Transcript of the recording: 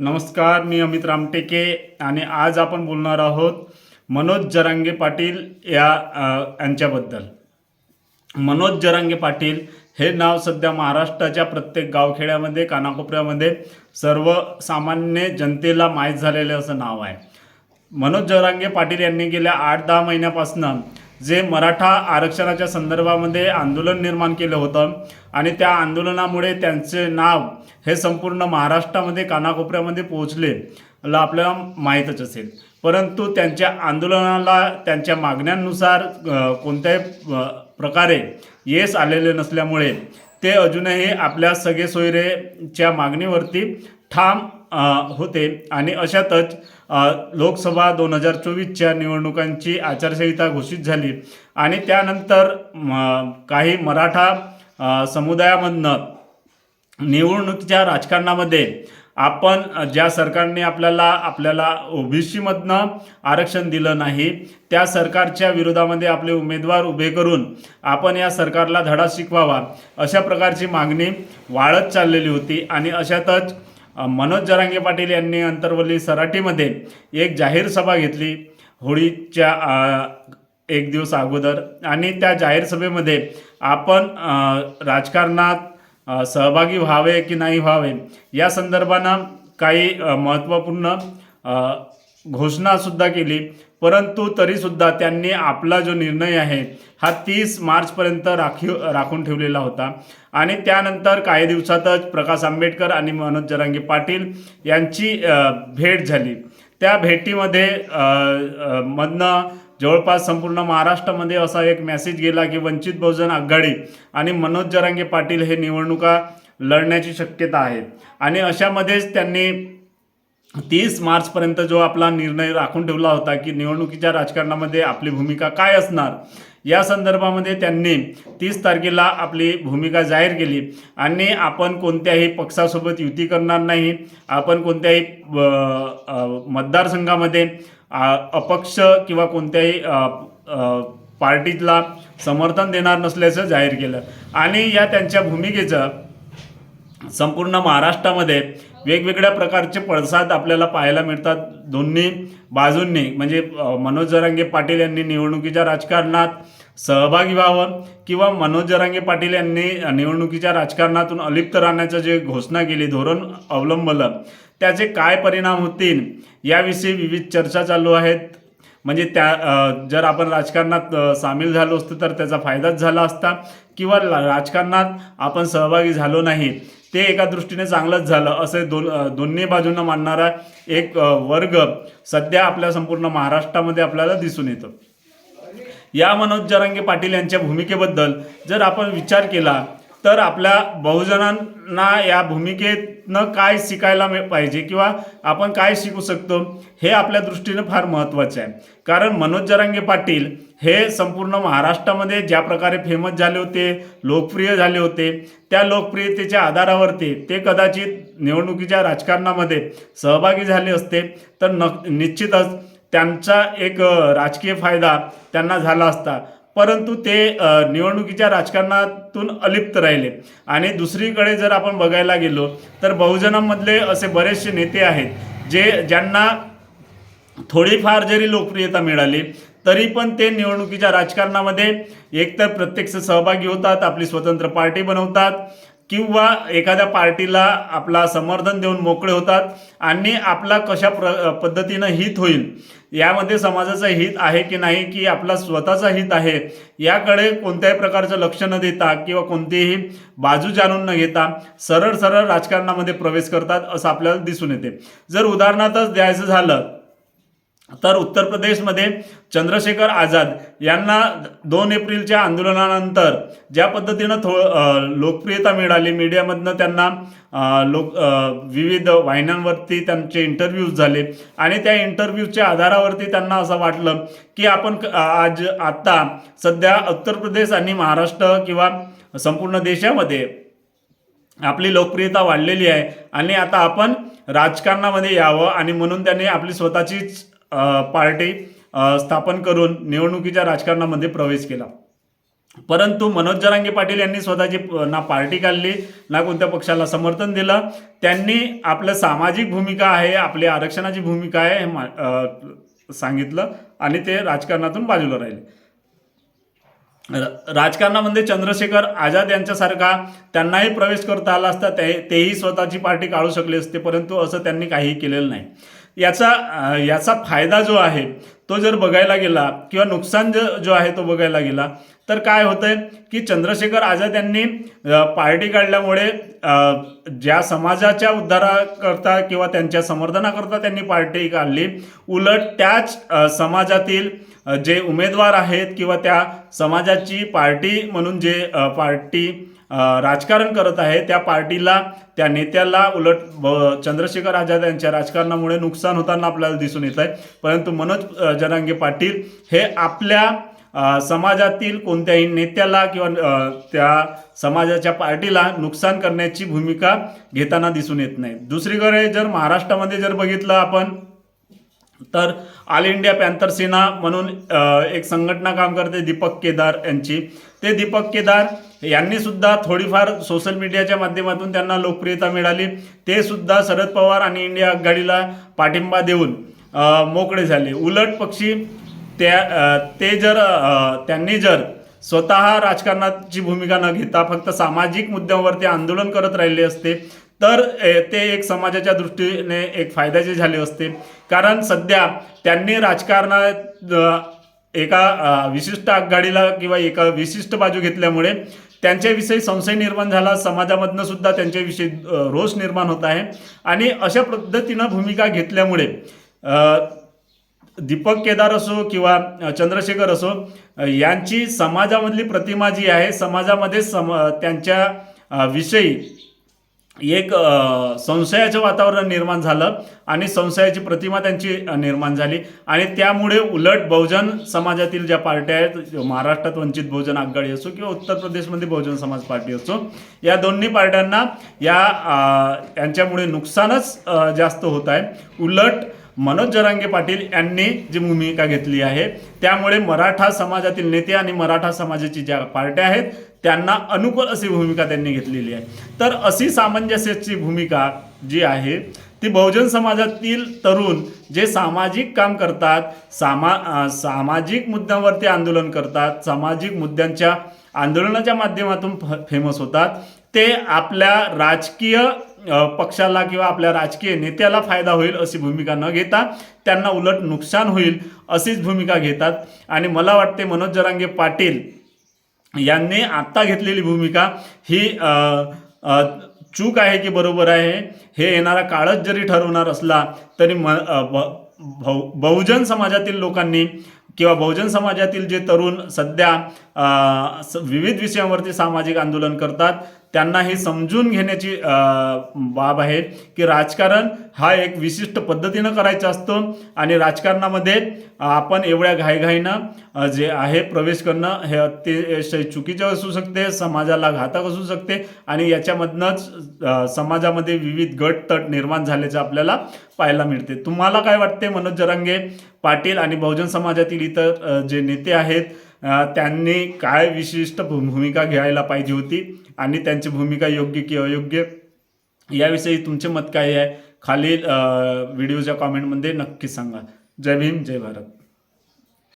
नमस्कार, मी अमित रामटेके आणि आज आपण बोलणार आहोत मनोज जरांगे पाटील यांच्याबद्दल. मनोज जरांगे पाटील हे नाव सध्या महाराष्ट्राच्या प्रत्येक गावखेड्यामध्ये, कानाकोपऱ्यामध्ये सर्वसामान्य जनतेला माहीत झालेले असं नाव आहे. मनोज जरांगे पाटील यांनी गेल्या 8-10 महिन्यापासून जे मराठा आरक्षणाच्या संदर्भामध्ये आंदोलन निर्माण केलं होतं आणि त्या आंदोलनामुळे त्यांचे नाव हे संपूर्ण महाराष्ट्रामध्ये, कानाकोपऱ्यामध्ये पोहोचले आपल्याला माहीतच असेल. परंतु त्यांच्या आंदोलनाला, त्यांच्या मागण्यांनुसार कोणत्याही प्रकारे यश आलेले नसल्यामुळे ते अजूनही आपल्या सगेसोयरेच्या मागणीवरती ठाम होते. आणि अशातच लोकसभा 2024च्या निवडणुकांची आचारसंहिता घोषित झाली आणि त्यानंतर काही मराठा समुदायामधनं निवडणुकीच्या राजकारणामध्ये आपण ज्या सरकारने आपल्याला ओबीसीमधनं आरक्षण दिलं नाही, त्या सरकारच्या विरोधामध्ये आपले उमेदवार उभे करून आपण या सरकारला धडा शिकवावा, अशा प्रकारची मागणी वाढत चाललेली होती. आणि अशातच मनोज जरांगे पाटील यांनी अंतरवली सराटीमध्ये एक जाहीर सभा घेतली होळीच्या एक दिवस अगोदर. आणि त्या जाहीर सभेमध्ये आपण राजकारणात सहभागी व्हावे की नाही व्हावे या संदर्भानं काही महत्त्वपूर्ण घोषणासुद्धा केली. परंतु तरीसुद्धा त्यांनी आपला जो निर्णय आहे हा 30 मार्चपर्यंत राखून ठेवलेला होता. आणि त्यानंतर काही दिवसातच प्रकाश आंबेडकर आणि मनोज जरांगे पाटील यांची भेट झाली. त्या भेटीमध्ये मधनं जवळपास संपूर्ण महाराष्ट्रामध्ये असा एक मेसेज गेला की वंचित बहुजन आघाडी आणि मनोज जरांगे पाटील हे निवडणुका लढण्याची शक्यता आहे. आणि अशामध्येच त्यांनी 30 मार्चपर्यंत जो आपला निर्णय राखून ठेवला होता की निवडणुकीच्या राजकारणामध्ये आपली भूमिका काय असणार या संदर्भामध्ये त्यांनी 30 तारखेला आपली भूमिका जाहीर केली. आणि आपण कोणत्याही पक्षासोबत युती करणार नाही, आपण कोणत्याही मतदारसंघामध्ये अपक्ष किंवा कोणत्याही पार्टीला समर्थन देणार नसल्याचं जाहीर केलं. आणि या त्यांच्या भूमिकेचं संपूर्ण महाराष्ट्रामध्ये वेगवेगळ्या प्रकारचे पडसाद आपल्याला पाहायला मिळतात दोन्ही बाजूंनी. म्हणजे मनोज जरांगे पाटील यांनी निवडणुकीच्या राजकारणात सहभागी व्हावं किंवा मनोज जरांगे पाटील यांनी निवडणुकीच्या राजकारणातून अलिप्त राहण्याचं जे घोषणा केली, धोरण अवलंबलं, त्याचे काय परिणाम होतील याविषयी विविध चर्चा चालू आहेत. म्हणजे जर आपण राजकारणात सामील झालो असतो तर त्याचा फायदाच झाला असता, किंवा राजकारणात आपण सहभागी झालो नाही ते एका दृष्टीने चांगलंच झालं असे दोन्ही बाजूंना मानणारा एक वर्ग सध्या आपल्या संपूर्ण महाराष्ट्रामध्ये आपल्याला दिसून येतो. या मनोज जरांगे पाटील यांच्या भूमिकेबद्दल जर आपण विचार केला तर आपल्या बहुजनांना या भूमिकेतनं काय शिकायला पाहिजे किंवा आपण काय शिकू शकतो हे आपल्या दृष्टीनं फार महत्त्वाचं आहे. कारण मनोज जरांगे पाटील हे संपूर्ण महाराष्ट्रामध्ये ज्या प्रकारे फेमस झाले होते, लोकप्रिय झाले होते, त्या लोकप्रियतेच्या आधारावरती ते कदाचित निवडणुकीच्या राजकारणामध्ये सहभागी झाले असते तर निश्चितच त्यांचा एक राजकीय फायदा त्यांना झाला असता. परंतु ते निवडणुकीच्या राजकारणातून अलिप्त राहिले. आणि दुसरीकडे जर आपण बघायला गेलो तर बहुजनांमधले असे बरेचसे नेते आहेत ज्यांना थोडीफार जरी लोकप्रियता मिळाली तरी पण ते निवडणुकीच्या राजकारणामध्ये एकतर प्रत्यक्ष सहभागी होतात, आपली स्वतंत्र पार्टी बनवतात किंवा एखाद्या पार्टीला आपला समर्थन देऊन मोकळे होतात. आणि आपला कशा पद्धतीनं हित होईल, यामध्ये समाजाचं हित आहे की नाही, की आपला स्वतःचा हित आहे, याकडे कोणत्याही प्रकारचं लक्ष न देता किंवा कोणतीही बाजू जाणून न घेता सरळ सरळ राजकारणामध्ये प्रवेश करतात असं आपल्याला दिसून येते. जर उदाहरणार्थ द्यायचं झालं तर उत्तर प्रदेशमध्ये चंद्रशेखर आझाद यांना 2 एप्रिलच्या आंदोलनानंतर ज्या पद्धतीनं लोकप्रियता मिळाली, मीडियामधनं त्यांना विविध वाहिन्यांवरती त्यांचे इंटरव्ह्यूज झाले आणि त्या इंटरव्ह्यूच्या आधारावरती त्यांना असं वाटलं की आपण आत्ता सध्या उत्तर प्रदेश आणि महाराष्ट्र किंवा संपूर्ण देशामध्ये आपली लोकप्रियता वाढलेली आहे आणि आता आपण राजकारणामध्ये यावं. आणि म्हणून त्यांनी आपली स्वतःचीच पार्टी स्थापन करून निवडणुकीच्या राजकारणामध्ये प्रवेश केला. परंतु मनोज जरांगे पाटील यांनी स्वतःची ना पार्टी काढली ना कोणत्या पक्षाला समर्थन दिलं. त्यांनी आपलं सामाजिक भूमिका आहे, आपली आरक्षणाची भूमिका आहे हे सांगितलं आणि ते राजकारणातून बाजूला राहिले. राजकारणामध्ये चंद्रशेखर आझाद यांच्यासारखा त्यांनाही प्रवेश करता आला असता, तेही स्वतःची पार्टी काढू शकले असते, परंतु असं त्यांनी काहीही केलेलं नाही. याचा फायदा जो आहे तो जर बघायला गेला किंवा नुकसान जो आहे तो बघायला गेला तर काय होतंय की चंद्रशेखर आझाद यांनी पार्टी काढल्यामुळे ज्या समाजाच्या उद्धाराकरता किंवा त्यांच्या समर्थनाकरता त्यांनी पार्टी काढली, उलट त्याच समाजातील जे उमेदवार आहेत किंवा त्या समाजाची पार्टी म्हणून जे पार्टी राजकारण करत आहे त्या पार्टीला, त्या नेत्याला उलट चंद्रशेखर आझाद यांच्या राजकारणामुळे नुकसान होताना आपल्याला दिसून येत आहे. परंतु मनोज जरांगे पाटील हे आपल्या समाजातील कोणत्याही नेत्याला किंवा त्या समाजाच्या पार्टीला नुकसान करण्याची भूमिका घेताना दिसून येत नाही. दुसरीकडे जर महाराष्ट्रामध्ये जर बघितलं आपण तर ऑल इंडिया पॅन्थर सेना म्हणून एक संघटना काम करते दीपक केदार यांची. ते दीपक केदार यांनी सुद्धा थोडीफार सोशल मीडियाच्या माध्यमातून त्यांना लोकप्रियता मिळाली. ते सुद्धा शरद पवार आणि इंडिया आघाडीला पाठिंबा देऊन मोकळे झाले. उलट पक्षी त्यांनी जर स्वतः राजकारणाची भूमिका न घेता फक्त सामाजिक मुद्द्यांवरती आंदोलन करत राहिले असते तर ते एक समाजाच्या दृष्टीने एक फायद्याचे झाले असते. कारण सध्या त्यांनी राजकारणात एका विशिष्ट आघाडीला किंवा एका विशिष्ट बाजू घेतल्यामुळे त्यांच्याविषयी संशय निर्माण झाला, समाजामधनं सुद्धा त्यांच्याविषयी रोष निर्माण होत आहे. आणि अशा पद्धतीनं भूमिका घेतल्यामुळे दीपक केदार असो किंवा चंद्रशेखर असो यांची समाजामधली प्रतिमा जी आहे, समाजामध्ये त्यांच्या विषयी एक संशयाचं वातावरण निर्माण झालं आणि संशयाची प्रतिमा त्यांची निर्माण झाली. आणि त्यामुळे उलट बहुजन समाजातील ज्या पार्ट्या आहेत, महाराष्ट्रात वंचित बहुजन आघाडी असो किंवा उत्तर प्रदेशमध्ये बहुजन समाज पार्टी असो, या दोन्ही पार्ट्यांना यांच्यामुळे नुकसानच जास्त होत आहे. उलट मनोज जरांगे पाटील यांनी जी भूमिका घेतली आहे त्यामुळे मराठा समाजातील नेते आणि मराठा समाजाची ज्या पार्ट्या आहेत त्यांना अनुकूल अशी भूमिका त्यांनी घेतलेली आहे. तर अशी सामंजस्याची भूमिका जी आहे ती बहुजन समाजातील तरुण जे सामाजिक काम करतात, सामाजिक मुद्द्यांवरती आंदोलन करतात, सामाजिक मुद्द्यांच्या आंदोलनाच्या माध्यमातून फेमस होतात, ते आपल्या राजकीय पक्षाला किंवा आपल्या राजकीय नेत्याला फायदा होईल अशी भूमिका न घेता त्यांना उलट नुकसान होईल अशीच भूमिका घेतात. आणि मला वाटते मनोज जरांगे पाटील यांनी आत्ता घेतलेली भूमिका ही चूक आहे की बरोबर आहे हे येणारा काळच जरी ठरवणार असला तरी बहुजन समाजातील लोकांनी किंवा बहुजन समाजातील जे तरुण सध्या विविध विषयांवरती सामाजिक आंदोलन करतात त्यांना हे समजून घेण्याची बाब आहे की राजकारण हा एक विशिष्ट पद्धतीनं करायचा असतो आणि राजकारणामध्ये आपण एवढ्या घाईघाईनं जे आहे प्रवेश करणं हे अतिशय चुकीचं असू शकते, समाजाला घातक असू शकते आणि याच्यामधनंच समाजामध्ये विविध गट तट निर्माण झाल्याचं आपल्याला पाहायला मिळते. तुम्हाला काय वाटते? मनोज जरांगे पाटील आणि बहुजन समाजातील इतर जे नेते आहेत त्यांनी काय विशिष्ट भूमिका घ्यायला पाहिजे होती आणि त्यांची भूमिका योग्य की अयोग्य याविषयी तुमचे मत काय आहे खालील व्हिडिओच्या कॉमेंटमध्ये नक्की सांगा. जय भीम, जय भारत.